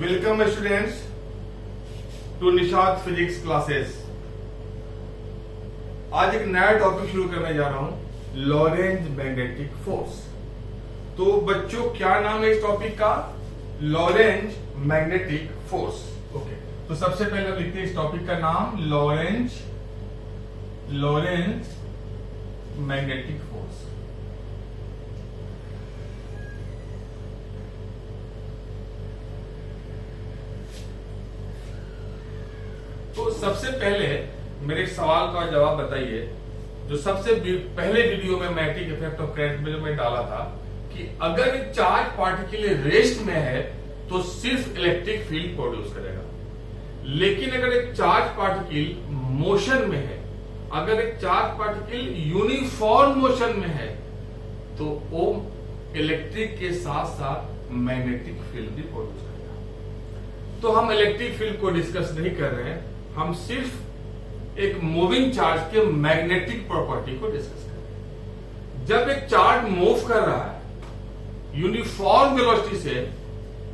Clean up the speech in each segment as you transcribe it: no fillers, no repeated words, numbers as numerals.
Welcome students to Nishad physics classes. आज एक नया टॉपिक शुरू करने जा रहा हूं, लॉरेंज मैग्नेटिक फोर्स। तो बच्चों क्या नाम है इस टॉपिक का? Lorentz magnetic force. ओके, तो सबसे पहले हम लिखते हैं इस टॉपिक का नाम लॉरेंज मैग्नेटिक फोर्स। तो सबसे पहले मेरे एक सवाल का जवाब बताइए। जो सबसे पहले वीडियो में मैग्नेटिक इफेक्ट ऑफ करंट में जो मैं डाला था कि अगर एक चार्ज पार्टिकल रेस्ट में है तो सिर्फ इलेक्ट्रिक फील्ड प्रोड्यूस करेगा, लेकिन अगर एक चार्ज पार्टिकल मोशन में है, अगर एक चार्ज पार्टिकल यूनिफॉर्म मोशन में है तो वो इलेक्ट्रिक के साथ साथ मैग्नेटिक फील्ड भी प्रोड्यूस करेगा। तो हम इलेक्ट्रिक फील्ड को डिस्कस नहीं कर रहे हैं, हम सिर्फ एक मूविंग चार्ज के मैग्नेटिक प्रॉपर्टी को डिस्कस कर रहे हैं। जब एक चार्ज मूव कर रहा है यूनिफॉर्म वेलोसिटी से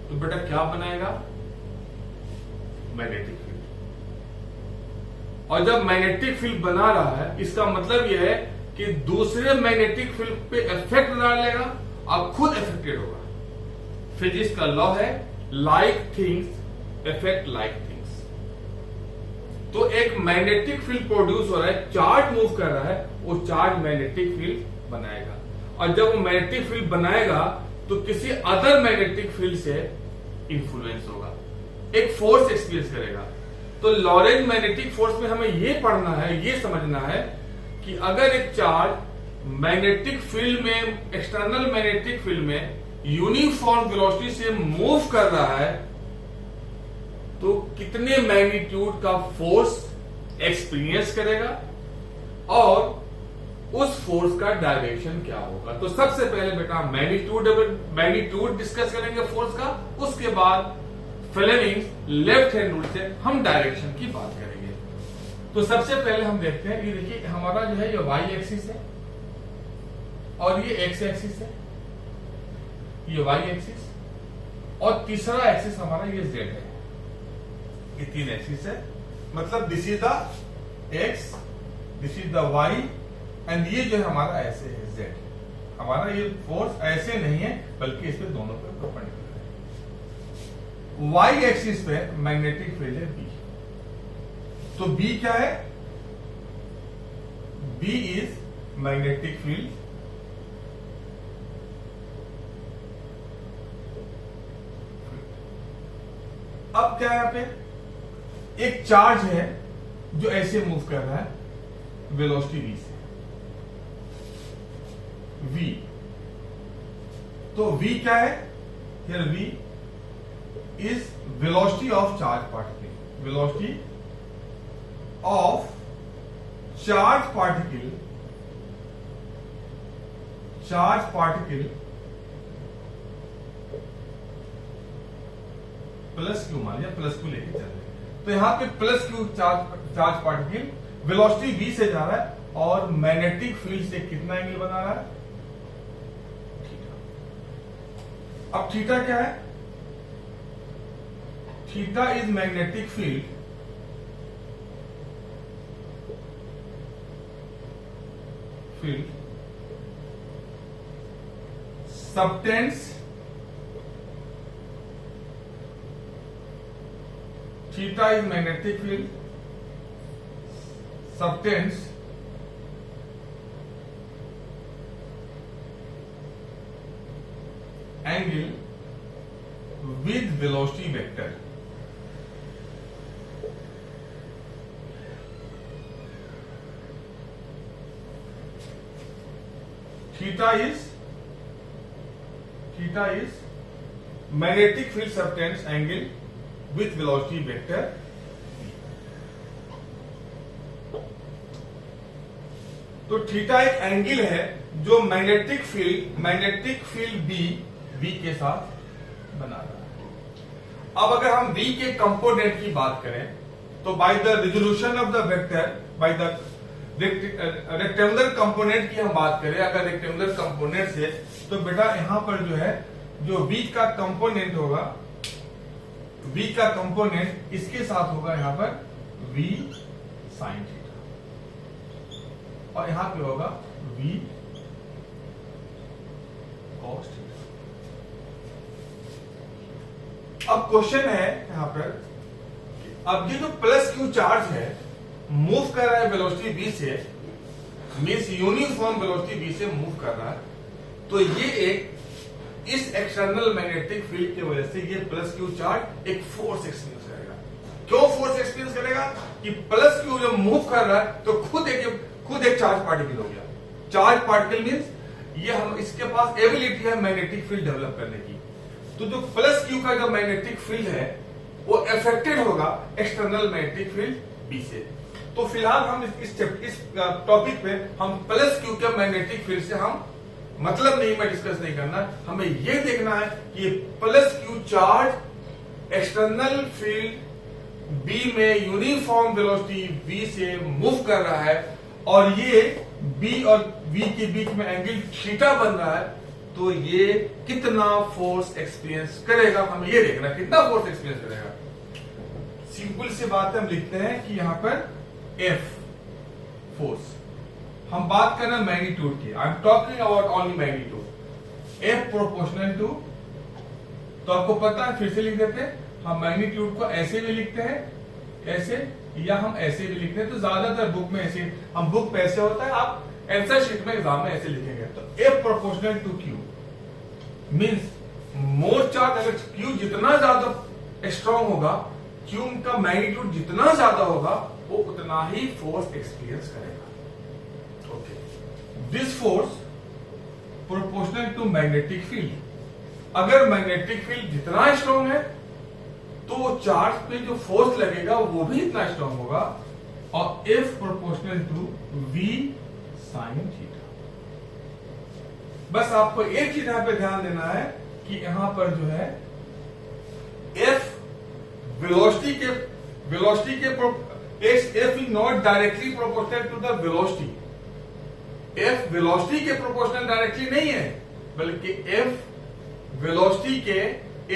तो बेटा क्या बनाएगा? Magnetic field. और जब मैग्नेटिक फील्ड बना रहा है इसका मतलब यह है कि दूसरे मैग्नेटिक फील्ड पे इफेक्ट डालेगा और खुद इफेक्टेड होगा। फिजिक्स का लॉ है like things effect like things. तो एक मैग्नेटिक फील्ड प्रोड्यूस हो रहा है, चार्ज मूव कर रहा है, वो चार्ज मैग्नेटिक फील्ड बनाएगा। और जब वो मैग्नेटिक फील्ड बनाएगा तो किसी अदर मैग्नेटिक फील्ड से इंफ्लुएंस होगा, एक फोर्स एक्सपीरियंस करेगा। तो लॉरेंज मैग्नेटिक फोर्स में हमें ये पढ़ना है, ये समझना है कि अगर एक चार्ज मैग्नेटिक फील्ड में, एक्सटर्नल मैग्नेटिक फील्ड में यूनिफॉर्म वेलोसिटी से मूव कर रहा है तो कितने मैग्नीट्यूड का फोर्स एक्सपीरियंस करेगा और उस फोर्स का डायरेक्शन क्या होगा। तो सबसे पहले बेटा मैग्नीट्यूड डिस्कस करेंगे फोर्स का, उसके बाद फ्लेमिंग्स लेफ्ट हैंड रूल से हम डायरेक्शन की बात करेंगे। तो सबसे पहले हम देखते हैं, ये देखिए हमारा जो है ये वाई एक्सिस है और ये एक्स एक्सिस है, ये वाई एक्सिस, और तीसरा एक्सिस हमारा ये जेड है। ये तीन एक्सिस है, मतलब this is the X, this is the Y, and ये जो है हमारा ऐसे है जेड। हमारा ये फोर्स ऐसे नहीं है बल्कि इस पे दोनों पे परपेंडिकुलर है। वाई एक्सिस पे मैग्नेटिक फील्ड है बी। तो बी क्या है? बी इज मैग्नेटिक फील्ड अब क्या है? यहां पे एक चार्ज है जो ऐसे मूव कर रहा है वेलोसिटी v से, v। तो v क्या है? Here v is velocity of charge particle, velocity of charge particle plus Q, मान लिया प्लस क्यू लेके चल रहे हैं। तो यहां पे plus Q charge particle velocity v से जा रहा है और मैग्नेटिक फील्ड से कितना एंगल बना रहा है? थीटा। अब थीटा क्या है? Theta is magnetic field subtends theta is magnetic field subtends angle with velocity vector. Theta is magnetic field subtends angle with velocity vector. तो थीटा एक एंगल है जो मैग्नेटिक फील्ड बी के साथ बना रहा है। अब अगर हम v के कंपोनेंट की बात करें तो by the resolution of the vector, by the rectangular component की हम बात करें, अगर रेक्टेंगुलर कंपोनेंट से, तो बेटा यहां पर जो है जो बीच का कंपोनेंट होगा v का कंपोनेंट इसके साथ होगा यहां पर v sin थीटा, और यहां पे होगा v cos थीटा। अब क्वेश्चन है यहां पर, अब ये जो प्लस क्यू चार्ज है मूव कर रहा है वेलोसिटी v से, मीन्स यूनिफॉर्म वेलोसिटी v से मूव कर रहा है, तो ये एक इस एक्सटर्नल मैग्नेटिक फील्ड की वजह से ये प्लस क्यू चार्ज एक फोर्स एक्सपीरियंस करेगा। क्यों फोर्स एक्सपीरियंस करेगा? कि प्लस क्यू जब मूव कर रहा है तो खुद एक चार्ज पार्टिकल हो गया। चार्ज पार्टिकल मीन्स ये हम इसके पास एबिलिटी है मैग्नेटिक फील्ड डेवलप करने की। तो जो प्लस क्यू का जो मैग्नेटिक फील्ड है वो अफेक्टेड होगा एक्सटर्नल मैग्नेटिक फील्ड बी से। तो फिलहाल हम इस टॉपिक पे हम प्लस क्यू के मैग्नेटिक फील्ड से हम मतलब नहीं, मैं डिस्कस नहीं करना, हमें यह देखना है कि plus Q charge external field B में यूनिफॉर्म वेलोसिटी v से मूव कर रहा है और ये b और v के बीच में एंगल थीटा बन रहा है, तो ये कितना फोर्स एक्सपीरियंस करेगा, हमें ये देखना कितना फोर्स एक्सपीरियंस करेगा। सिंपल सी बात है, हम लिखते हैं कि यहां पर F फोर्स, हम बात कर रहे हैं मैग्नीट्यूड की, I am talking about only magnitude. F proportional to, तो आपको पता है, फिर से लिख देते हैं, हम मैग्नीट्यूड को ऐसे भी लिखते हैं, ऐसे, या हम ऐसे भी लिखते हैं। तो ज्यादातर बुक में ऐसे, हम बुक पे ऐसे होता है, आप आंसर शीट में एग्जाम में ऐसे लिखेंगे। तो F proportional to Q means more charge, अगर Q जितना ज्यादा स्ट्रॉन्ग होगा, Q का मैग्नीट्यूड जितना ज्यादा होगा, वो उतना ही फोर्स एक्सपीरियंस करेगा। This force proportional to magnetic field. अगर मैग्नेटिक फील्ड जितना स्ट्रॉन्ग है तो वो चार्ज पे जो फोर्स लगेगा वो भी इतना स्ट्रॉन्ग होगा, और F proportional to V sin theta. बस आपको एक चीज यहां पे ध्यान देना है कि यहां पर जो है F वेलोसिटी के F is not directly proportional to the velocity. F velocity के प्रोपोर्शनल डायरेक्टली नहीं है, बल्कि F वेलोसिटी के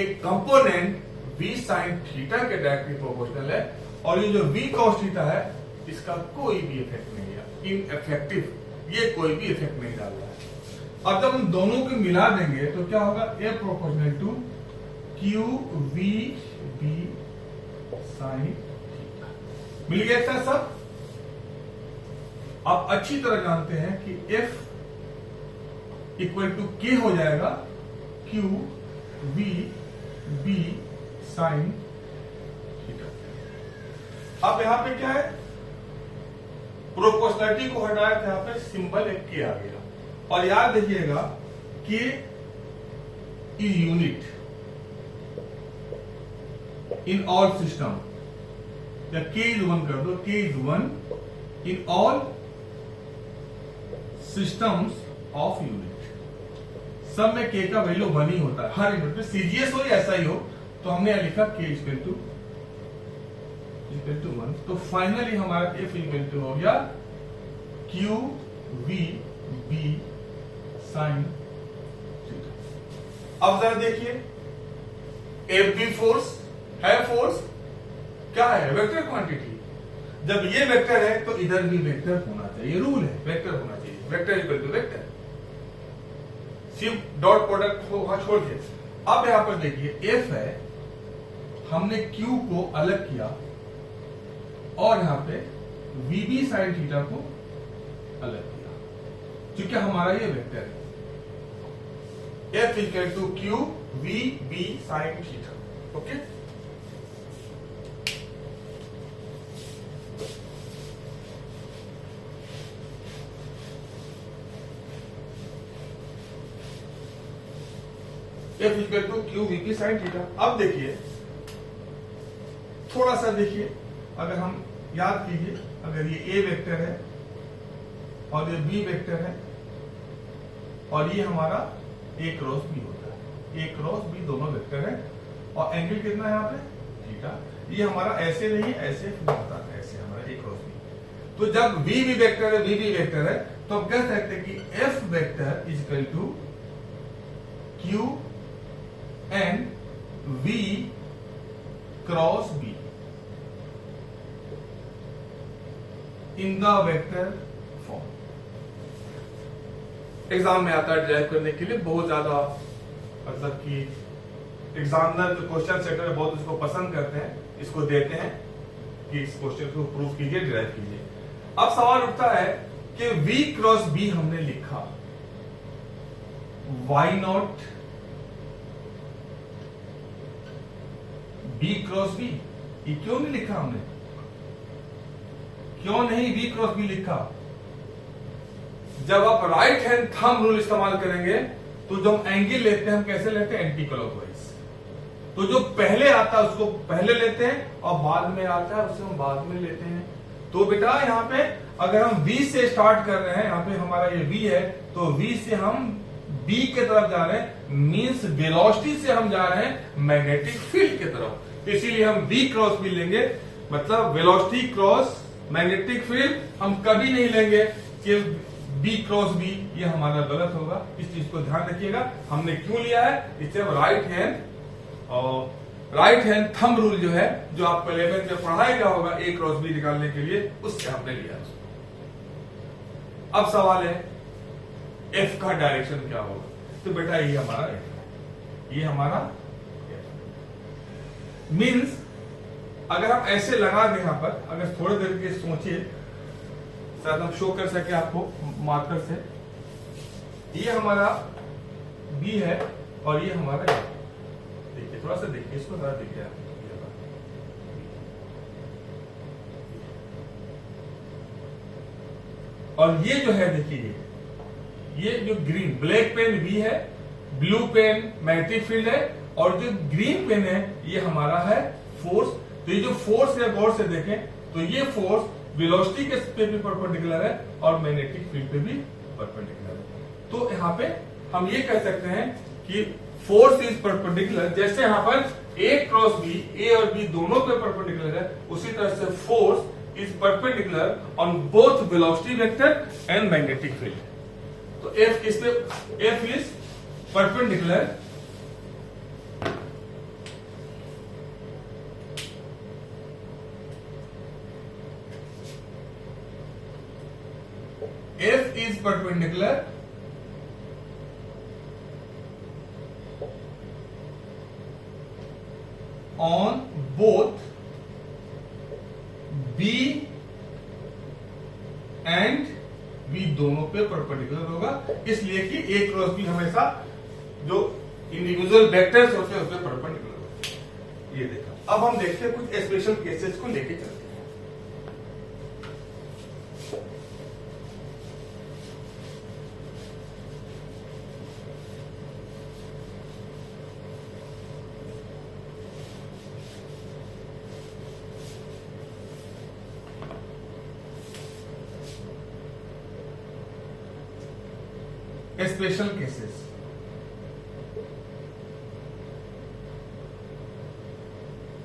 एक कंपोनेंट v sin थीटा के डायरेक्टली प्रोपोर्शनल है, और ये जो v cos थीटा है इसका कोई भी इफेक्ट नहीं है, इनइफेक्टिव, ये कोई भी इफेक्ट नहीं डाल रहा है। अब जब हम दोनों को मिला देंगे तो क्या होगा? F proportional to Q V B sin theta. मिल गया क्या सब? आप अच्छी तरह जानते हैं कि F इक्वल टू K हो जाएगा Q V B sin theta. अब यहां पे क्या है? प्रोपोर्शनलिटी को हटाया था, यहां पे सिंबल एक K आ गया, और याद रखिएगा K is unit in all system, या K इज 1 कर दो, K is 1 in all systems of unit. सब में K का वैल्यू 1 ही होता है, हर यूनिट में, सीजीएस हो या ऐसा ही हो। तो हमने यहां लिखा K इक्वल टू 1, तो फाइनली हमारा F इक्वल टू हो गया Q V B sin theta. अब जरा देखिए, F भी फोर्स है, फोर्स क्या है? Vector quantity. जब ये वेक्टर है तो इधर भी वेक्टर होना चाहिए, रूल है, वेक्टर होना चाहिए, वेक्टर इक्वल टू वेक्टर, सिर्फ डॉट प्रोडक्ट को वहां छोड़ के। अब यहां पर देखिए F है, हमने Q को अलग किया, और यहां पे VB sin थीटा को अलग किया, क्योंकि हमारा ये वेक्टर है। F equal to Q V B sin theta. Okay, F equal to Q V B sin theta. अब देखिए, थोड़ा सा देखिए, अगर हम याद कीजिए, अगर ये A वेक्टर है और ये B वेक्टर है, और ये हमारा A क्रॉस B होता है, A क्रॉस B दोनों वेक्टर है, और एंगल कितना है यहाँ पे? थीटा। ये हमारा ऐसे नहीं, ऐसे होता है, ऐसे हमारा A क्रॉस B। तो जब B भी वेक्टर है, B भी वेक्टर है, तो हम कह सकते हैं कि F vector is equal to Q and V cross B in the vector form. Exam में आता है ड्राइव करने के लिए, बहुत ज्यादा मतलब कि एग्जामिनर जो क्वेश्चन सेटर है बहुत इसको पसंद करते हैं, इसको देते हैं कि इस क्वेश्चन को प्रूव कीजिए, ड्राइव कीजिए। अब सवाल उठता है कि V क्रॉस B हमने लिखा, why not B cross B? ये क्यों नहीं लिखा हमने? क्यों नहीं V क्रॉस B लिखा? जब आप राइट हैंड थंब रूल इस्तेमाल करेंगे तो जब हम एंगल लेते हैं हम कैसे लेते हैं? Anti clockwise. तो जो पहले आता है उसको पहले लेते हैं और बाद में आता है उसे हम बाद में लेते हैं। तो बेटा यहाँ पे अगर हम V से स्टार्ट कर रहे हैं, यहाँ पे हमारा ये V है, तो V से हम B के तरफ जा रहे हैं, मींस वेलोसिटी से हम जा रहे हैं मैग्नेटिक फील्ड की तरफ। इसीलिए हम V क्रॉस B लेंगे, मतलब वेलोसिटी क्रॉस मैग्नेटिक फील्ड हम कभी नहीं लेंगे कि B क्रॉस B, ये हमारा गलत होगा। इस चीज को ध्यान रखिएगा। हमने क्यों लिया है? इसे राइट हैंड थंब रूल जो है, जो आपको 11th में पढ़ाया गया होगा A क्रॉस B निकालने के लिए, उससे हमने लिया। अब सवाल है F का डायरेक्शन क्या होगा? तो बेटा ये हमारा F है, ये हमारा मीन्स अगर हम ऐसे लगा दें यहां पर, अगर थोड़ी देर के सोचिए, शायद हम शो कर सके आपको मार्कर से, ये हमारा B है और ये हमारा F। देखिए थोड़ा सा देखिए इसको, जरा देखिए आप। और ये जो है देखिए, ये जो ग्रीन ब्लैक पेन V है, ब्लू पेन मैग्नेटिक फील्ड है, और जो ग्रीन पेन है ये हमारा है फोर्स। तो ये जो फोर्स है गौर से देखें तो ये फोर्स वेलोसिटी के पे भी परपेंडिकुलर है और मैग्नेटिक फील्ड पे भी परपेंडिकुलर है। तो यहाँ पे हम ये कह सकते हैं कि फोर्स इज परपेंडिकुलर। जैसे यहाँ पर A क्रॉस B, A और B दोनों पे परपेंडिकुलर है, उसी तरह से force is perpendicular on both velocity vector and magnetic field. तो F किस पे? F is perpendicular F is perpendicular on both B and B दोनों पे परपेंडिकुलर होगा, इसलिए कि A क्रॉस B हमेशा जो इंडिविजुअल वेक्टर्स होते हैं उसपे परपेंडिकुलर होते हैं। ये देखा। अब हम देखते हैं कुछ स्पेशल केसेस को लेके चलते हैं। Special cases.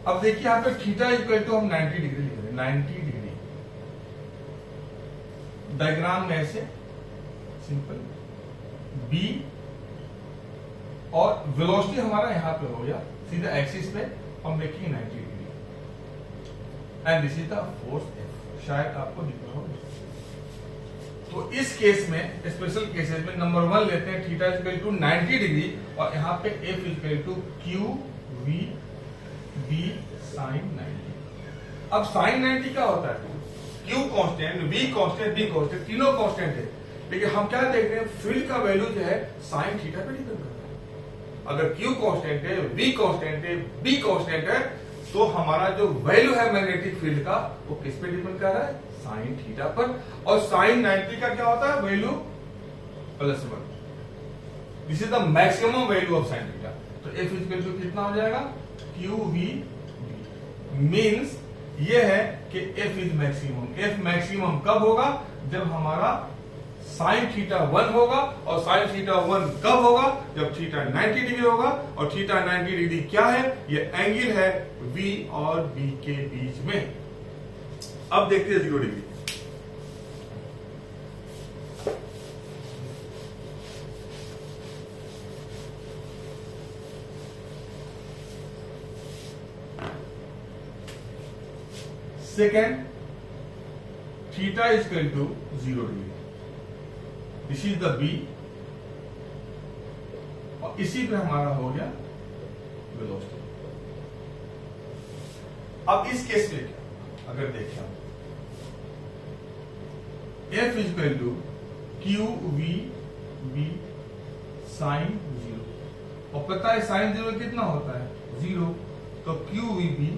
अब देखिए यहां पे थीटा इक्वल टू हम 90 डिग्री लिख रहे हैं, 90 डिग्री। डायग्राम में ऐसे सिंपल B और वेलोसिटी हमारा यहां पे हो गया सीधा एक्सिस पे, हम लिखेंगे 90 degree and this is the force F। शायद आपको दिख रहा होगा। तो इस केस में, स्पेशल केसेस में नंबर 1 लेते हैं, थीटा इक्वल टू 90 डिग्री और यहाँ पे F equal to Q V B sine 90। अब साइन 90 क्या होता है? Q constant, V constant, B constant, तीनों कांस्टेंट है, लेकिन हम क्या देख रहे हैं? फील्ड का वैल्यू जो है साइन थीटा पे डिपेंड करता है। अगर Q कांस्टेंट है, V कांस्टेंट है, B कांस्टेंट है, तो हमारा जो वैल्यू है मैग्नेटिक फील्ड का वो किस पे डिपेंड कर रहा है? साइन थीटा पर। और साइन 90 का क्या होता है? Value +1। This is the maximum value of sine theta. तो F इक्वल टू कितना हो जाएगा? QV मींस ये है कि F is maximum. F maximum कब होगा? जब हमारा साइन थीटा 1 होगा। और साइन थीटा 1 कब होगा? जब थीटा 90 डिग्री होगा। और थीटा 90 डिग्री क्या है? ये एंगल है V और B के बीच में। अब देखते हैं 0 degree. Second theta is equal to 0 degree, this is the B, और इसी पे हमारा हो गया वेलोसिटी। अब इस केस में क्या, अगर देखें हम F is equal to Q V B sine 0, और पता है साइन 0 कितना होता है 0, तो Q V B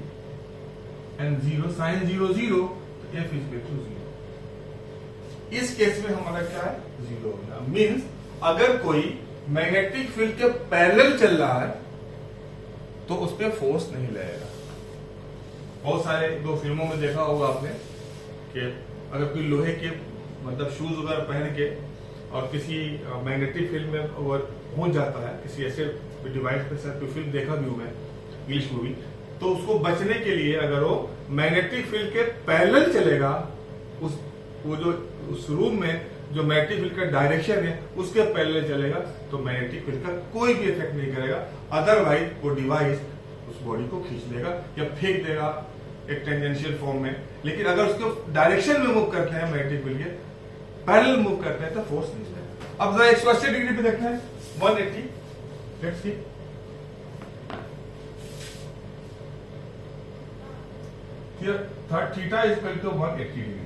and 0 sine 0 0, तो F इज इक्वल टू 0। इस केस में हमारा क्या है 0 हो गया। मीन्स अगर कोई मैग्नेटिक फील्ड के पैरेलल चल रहा है तो उस पर फोर्स नहीं लगेगा। बहुत सारे दो फिल्मों में देखा होगा आपने कि अगर कोई लोहे के मतलब शूज वगैरह पहन के और किसी मैग्नेटिक फील्ड में वो पहुंच जाता है, किसी ऐसे डिवाइस पे शायद कोई फिल्म देखा भी होगा इंग्लिश मूवी, तो उसको बचने के लिए अगर वो मैग्नेटिक फील्ड के पैरेलल चलेगा, उस रूम में जो मैग्नेटिक फील्ड का डायरेक्शन है उसके पैरेलल चलेगा, तो मैग्नेटिक फील्ड का कोई भी इफेक्ट नहीं करेगा। अदरवाइज वो डिवाइस उस बॉडी को खींच लेगा या फेंक देगा एक टेंजेंशियल फॉर्म में। लेकिन अगर उसको डायरेक्शन में मूव करते हैं, मैग्नेटिक फील्ड के पैरेलल मूव करते हैं, तो फोर्स नहीं लगेगा। अब जरा 180 डिग्री पे देखते हैं 180, let's see, theta is equal to 180 degree.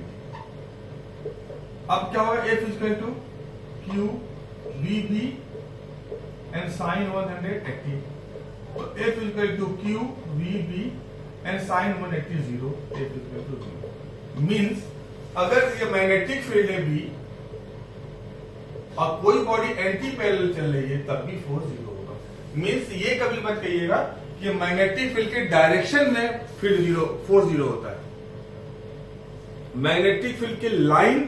अब क्या होगा, F is equal to Q V B and sine 180, तो F is equal to Q V B and sine 180 0, F is equal to 0। Means अगर ये magnetic field है B और कोई body anti parallel चल रही है तब भी फोर्स 0 होगा। मीन्स ये कभी मत कहिएगा कि मैग्नेटिक फील्ड के डायरेक्शन में फील्ड 0 फोर्स 0 होता है। मैग्नेटिक फील्ड के लाइन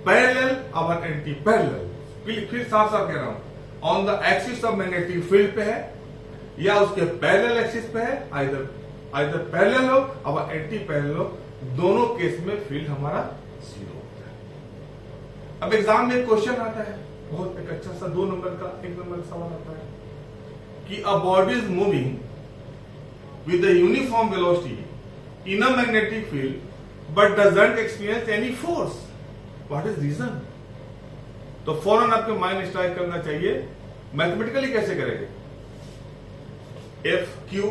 पैरेलल और एंटी पैरेलल, फिर साफ साफ कह रहा हूं, on the axis of magnetic field पे है या उसके पैरेलल एक्सिस पे है, आइदर पैरेलल हो और एंटी पैरेलल हो, दोनों केस में फील्ड हमारा 0 होता है। अब एग्जाम में एक क्वेश्चन आता है, बहुत एक अच्छा सा 2 नंबर का 1 नंबर का सवाल आता है कि a body is moving with a uniform velocity in a magnetic field but doesn't experience any force, what is reason? तो फौरन आपके माइंड स्ट्राइक करना चाहिए, मैथमेटिकली कैसे करेंगे? एफ क्यू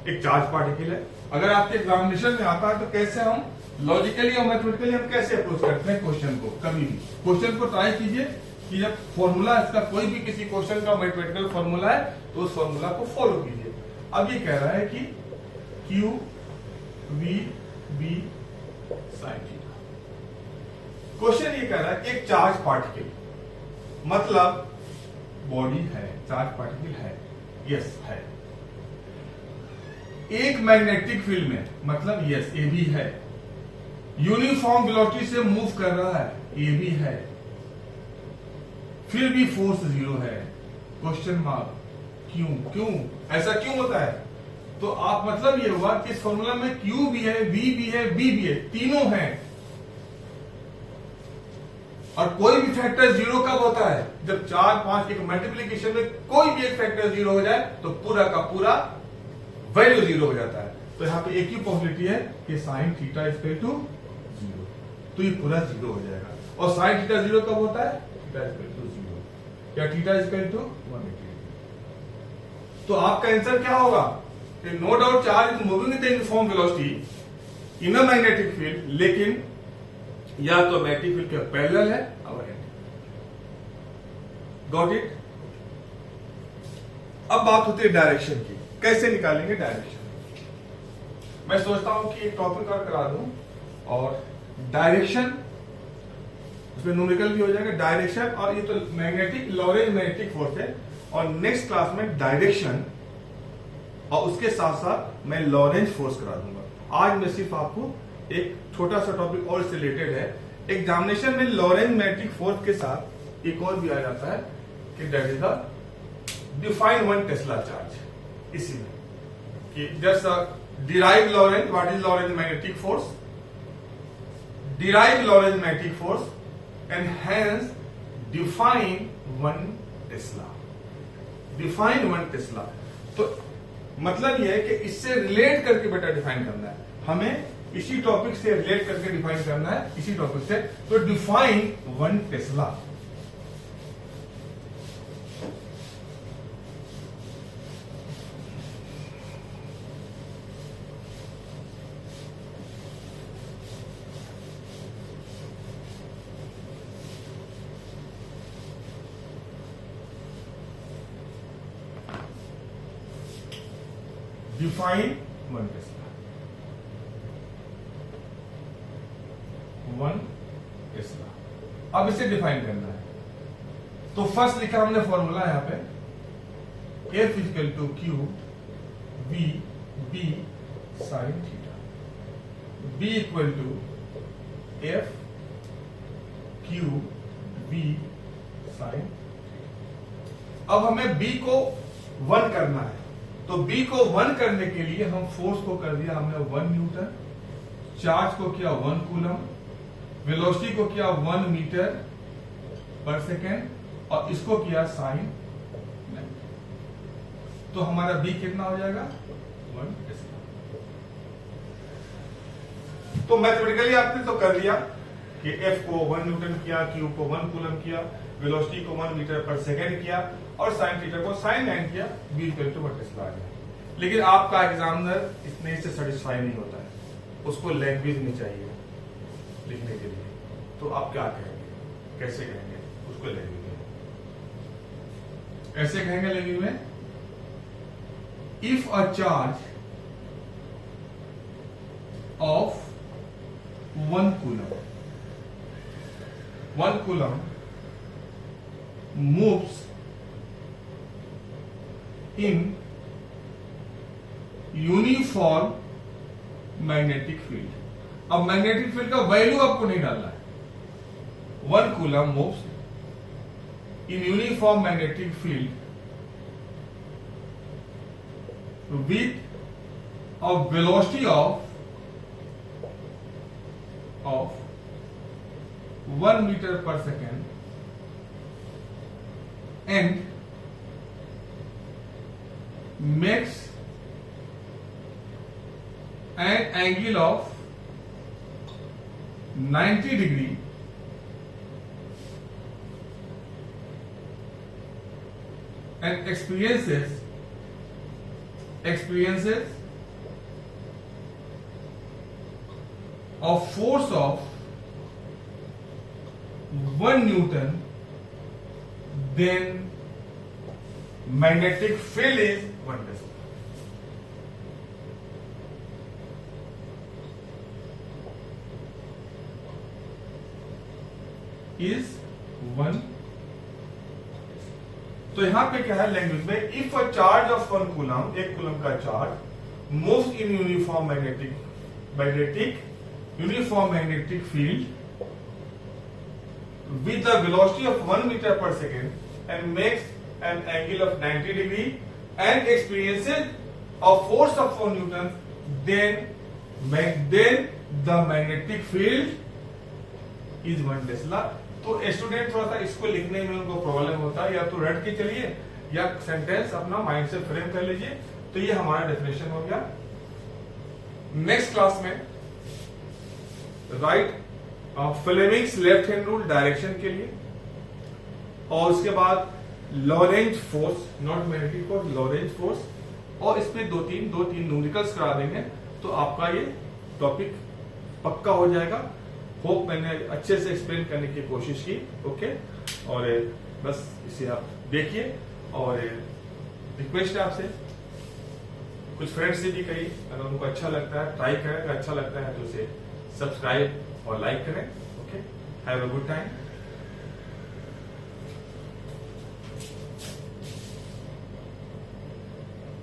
एक चार्ज पार्टिकल है, अगर आपके एग्जामिनेशन में आता है तो कैसे हम लॉजिकली और मैथमेटिकली हम कैसे अप्रोच करते हैं क्वेश्चन को? कभी भी क्वेश्चन को ट्राई कीजिए कि जब फॉर्मूला इसका कोई भी किसी क्वेश्चन का मैथमेटिकल फॉर्मूला है तो उस फॉर्मूला को फॉलो कीजिए। अब ये कह रहा है कि Q V B sine theta, question ये कह रहा है कि एक चार्ज पार्टिकल, मतलब बॉडी है, चार्ज पार्टिकल है, यस है, एक मैग्नेटिक फील्ड में, मतलब यस ए भी है, यूनिफॉर्म वेलोसिटी से मूव कर रहा है, ए भी है, फिर भी फोर्स 0 है। क्वेश्चन मार्क, क्यों ऐसा क्यों होता है? तो आप मतलब ये हुआ कि इस फॉर्मूला में क्यू भी है, वी भी है, बी भी है, तीनों हैं, और कोई भी फैक्टर 0 कब होता है? जब 4 5 के मल्टीप्लीकेशन में कोई भी एक फैक्टर 0 हो जाए तो पूरा का पूरा वैल्यू 0 हो जाता है। तो यहां पे एक ही पॉसिबिलिटी है कि sine theta is equal to 0, तो ये पूरा 0 हो जाएगा। और साइन थीटा 0 कब होता है? थीटा इज इक्वल टू 0 या थीटा इज इक्वल टू 180। तो आपका आंसर क्या होगा? No doubt charge is moving with uniform velocity in a magnetic field, लेकिन या तो मैग्नेटिक फील्ड के पैरेलल है और एंटी। Got it? अब बात होती है डायरेक्शन की, कैसे निकालेंगे डायरेक्शन? मैं सोचता हूं कि एक टॉपिक और करा दूं और डायरेक्शन उसमें न्यूमेरिकल भी हो जाएगा, डायरेक्शन, और ये तो मैग्नेटिक लॉरेंज मैग्नेटिक फोर्स है, और नेक्स्ट क्लास में डायरेक्शन और उसके साथ साथ मैं लॉरेंज फोर्स करा दूंगा। आज मैं सिर्फ आपको एक छोटा सा टॉपिक और इससे रिलेटेड है। एग्जामिनेशन में लॉरेंज मैग्नेटिक फोर्स के साथ एक और भी आ जाता है कि that is the define 1 tesla charge. इसी में कि just derive Lorentz, what is Lorentz magnetic force, derive Lorentz magnetic force and hence define 1 tesla, define 1 tesla. तो मतलब यह है कि इससे रिलेट करके बेटा डिफाइन करना है। हमें इसी टॉपिक से रिलेट करके डिफाइन करना है, इसी टॉपिक से। तो define 1 tesla. Define 1 Tesla. 1 Tesla. अब इसे डिफाइन करना है। तो फर्स्ट लिखा हमने फॉर्मूला यहां पे, F equal to Q V B sine theta. B equal to F Q V sine. अब हमें B को 1 करना है, तो B को 1 करने के लिए हम फोर्स को कर दिया हमने 1 न्यूटन, चार्ज को किया 1 कूलम, वेलोसिटी को किया 1 मीटर पर सेकेंड, और इसको किया साइन 90। तो हमारा B कितना हो जाएगा? 1 टेस्ला। तो मैथमेटिकली आपने तो कर लिया कि F को 1 न्यूटन किया, Q को 1 कूलम किया, वेलोसिटी को 1 मीटर पर सेकेंड किया, और साइन थीटा को साइन 90 किया। B इक्वल टू 1 टेस्ला आ गया। लेकिन आपका एग्जामिनर इतने से सेटिस्फाई नहीं होता है, उसको लैंग्वेज नहीं चाहिए लिखने के लिए। तो आप क्या कहेंगे, कैसे कहेंगे उसको लैंग्वेज में? ऐसे कहेंगे लैंग्वेज में, if a charge of 1 coulomb moves in uniform magnetic field. अब मैग्नेटिक फील्ड का वैल्यू आपको नहीं डालना है। 1 coulomb moves in uniform magnetic field with a velocity of 1 metre per second and makes an angle of 90 degree and experiences a force of 1 Newton, then magnetic field is 1 tesla. is 1। तो यहां पे क्या है language में, if a charge of 1 coulomb, 1 coulomb का charge moves in uniform magnetic field with the velocity of 1 meter per second and makes an angle of 90 degree and experiences a force of 4 Newton, then the magnetic field is 1 tesla. तो student थोड़ा सा इसको लिखने में उनको problem होता है, या तो रट के चलिए या सेंटेंस अपना माइंड से फ्रेम कर लीजिए। तो ये हमारा डेफिनेशन हो गया। नेक्स्ट क्लास में right Fleming's left hand rule direction के लिए, और उसके बाद Lorentz force, not magnetic force, Lorentz force, और इसमें दो तीन न्यूमेरिकल्स करा देंगे। तो आपका ये टॉपिक पक्का हो जाएगा। होप मैंने अच्छे से एक्सप्लेन करने की कोशिश की। ओके, और बस इसे आप देखिए, और रिक्वेस्ट है आपसे कुछ फ्रेंड्स से भी कही, अगर उनको अच्छा लगता है ट्राई करें, अगर अच्छा लगता है तो उसे सब्सक्राइब और लाइक करें। Okay, have a good time.